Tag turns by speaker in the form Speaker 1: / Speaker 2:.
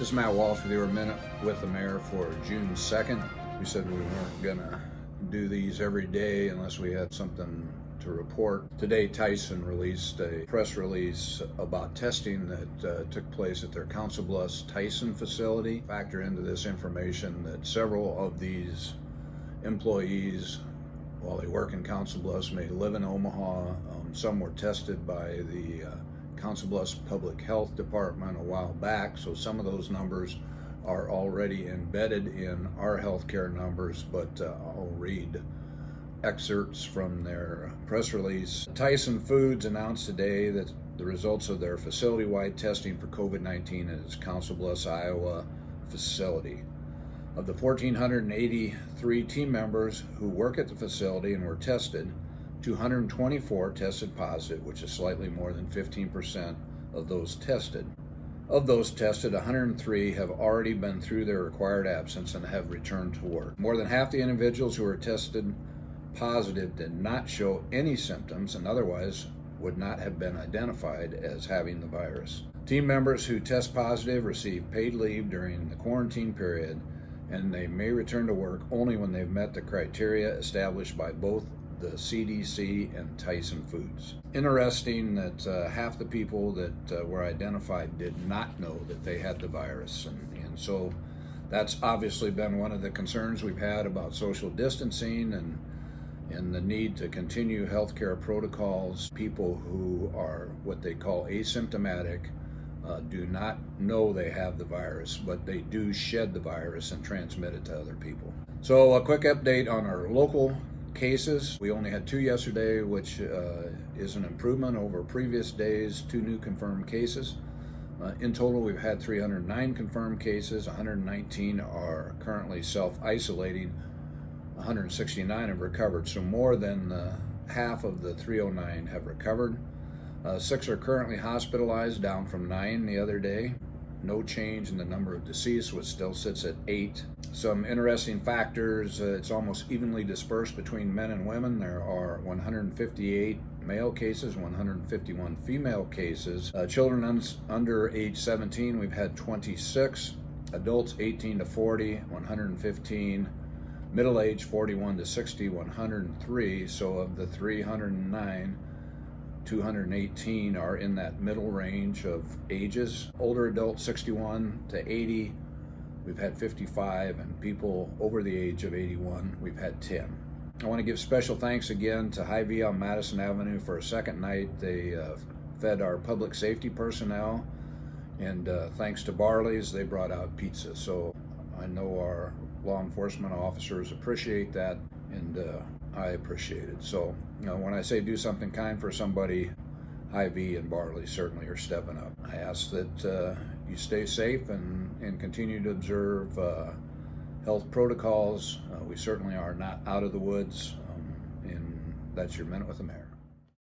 Speaker 1: This is Matt Walsh with your Minute with the Mayor for June 2nd. We said we weren't gonna do these every day unless we had something to report. Today, Tyson released a press release about testing that took place at their Council Bluffs Tyson facility. Factor into this information that several of these employees, while they work in Council Bluffs, may live in Omaha. Some were tested by the Council Bluffs Public Health Department a while back, so some of those numbers are already embedded in our healthcare numbers, but I'll read excerpts from their press release. Tyson Foods announced today that the results of their facility-wide testing for COVID-19 at its Council Bluffs, Iowa facility. Of the 1,483 team members who work at the facility and were tested, 224 tested positive, which is slightly more than 15% of those tested. Of those tested, 103 have already been through their required absence and have returned to work. More than half the individuals who were tested positive did not show any symptoms and otherwise would not have been identified as having the virus. Team members who test positive receive paid leave during the quarantine period, and they may return to work only when they've met the criteria established by both the CDC and Tyson Foods. Interesting that half the people that were identified did not know that they had the virus, and so that's obviously been one of the concerns we've had about social distancing and the need to continue healthcare protocols. People who are what they call asymptomatic do not know they have the virus, but they do shed the virus and transmit it to other people. So a quick update on our local cases. We only had 2 yesterday, which is an improvement over previous days, 2 new confirmed cases. In total, we've had 309 confirmed cases. 119 are currently self-isolating. 169 have recovered, so more than half of the 309 have recovered. 6 are currently hospitalized, down from 9 the other day. No change in the number of deceased, which still sits at 8. Some interesting factors, it's almost evenly dispersed between men and women. There are 158 male cases, 151 female cases. Children under age 17, we've had 26. Adults 18 to 40, 115. Middle age 41 to 60, 103. So of the 309, 218 are in that middle range of ages. Older adults 61 to 80, we've had 55, and people over the age of 81, we've had 10. I want to give special thanks again to Hy-Vee on Madison Avenue for a second night. They fed our public safety personnel, and thanks to Barley's, they brought out pizza. So I know our law enforcement officers appreciate that, and I appreciate it. So, when I say do something kind for somebody, Hy-Vee and Barley certainly are stepping up. I ask that you stay safe and continue to observe health protocols. We certainly are not out of the woods, and that's your Minute with the Mayor.